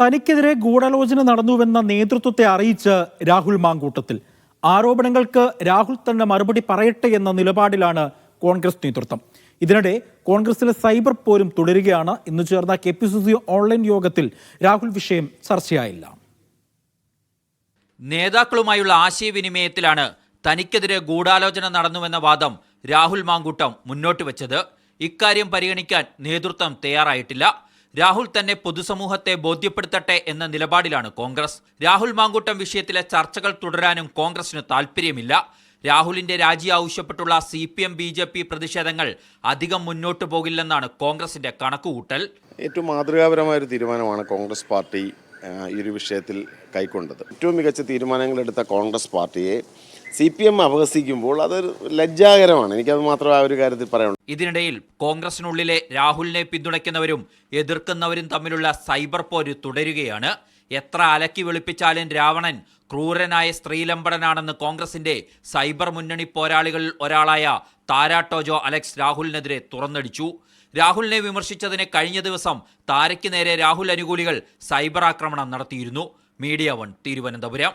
തനിക്കെതിരെ ഗൂഢാലോചന നടന്നുവെന്ന നേതൃത്വത്തെ അറിയിച്ച് രാഹുൽ മാങ്കൂട്ടത്തിൽ. ആരോപണങ്ങൾക്ക് രാഹുൽ തന്നെ മറുപടി പറയട്ടെ എന്ന നിലപാടിലാണ് കോൺഗ്രസ് നേതൃത്വം. ഇതിനിടെ കോൺഗ്രസിലെ സൈബർ പോരും തുടരുകയാണ്. ഇന്ന് ചേർന്ന KPCC ഓൺലൈൻ യോഗത്തിൽ രാഹുൽ വിഷയം ചർച്ചയായില്ല. നേതാക്കളുമായുള്ള ആശയവിനിമയത്തിലാണ് തനിക്കെതിരെ ഗൂഢാലോചന നടന്നുവെന്ന വാദം രാഹുൽ മാങ്കൂട്ടം മുന്നോട്ട് വെച്ചത്. ഇക്കാര്യം പരിഗണിക്കാൻ നേതൃത്വം തയ്യാറായിട്ടില്ല. രാഹുൽ തന്നെ പൊതുസമൂഹത്തെ ബോധ്യപ്പെടുത്തട്ടെ എന്ന നിലപാടിലാണ് കോൺഗ്രസ്. രാഹുൽ മാങ്കൂട്ടം വിഷയത്തിലെ ചർച്ചകൾ തുടരാനും കോൺഗ്രസിന് താൽപ്പര്യമില്ല. രാഹുലിന്റെ രാജി ആവശ്യപ്പെട്ടുള്ള CPM BJP പ്രതിഷേധങ്ങൾ അധികം മുന്നോട്ട് പോകില്ലെന്നാണ് കോൺഗ്രസിന്റെ കണക്കുകൂട്ടൽ. ഏറ്റവും മാതൃകാപരമായ ഒരു തീരുമാനമാണ് കോൺഗ്രസ് പാർട്ടി ഈ ഒരു വിഷയത്തിൽ കൈക്കൊണ്ടത്. ഏറ്റവും മികച്ച തീരുമാനങ്ങളെടുത്ത കോൺഗ്രസ് പാർട്ടിയെ CPM അപഹസിക്കുമ്പോൾ അതൊരു ലജ്ജാകരമാണ്. എനിക്കത് മാത്രമേ ആ ഒരു കാര്യത്തിൽ പറയാനുള്ളൂ. ഇതിനിടയിൽ കോൺഗ്രസിനുള്ളിലെ രാഹുലിനെ പിന്തുണയ്ക്കുന്നവരും എതിർക്കുന്നവരും തമ്മിലുള്ള സൈബർ പോര് തുടരുകയാണ്. എത്ര അലക്കി വെളുപ്പിച്ചാലും രാവണൻ ക്രൂരനായ സ്ത്രീലമ്പടനാണെന്ന് കോൺഗ്രസിന്റെ സൈബർ മുന്നണി പോരാളികളിൽ ഒരാളായ താര ടോജോ അലക്സ് രാഹുലിനെതിരെ തുറന്നടിച്ചു. രാഹുലിനെ വിമർശിച്ചതിന് കഴിഞ്ഞ ദിവസം താരയ്ക്ക് നേരെ രാഹുൽ അനുകൂലികൾ സൈബർ ആക്രമണം നടത്തിയിരുന്നു. മീഡിയ 1 തിരുവനന്തപുരം.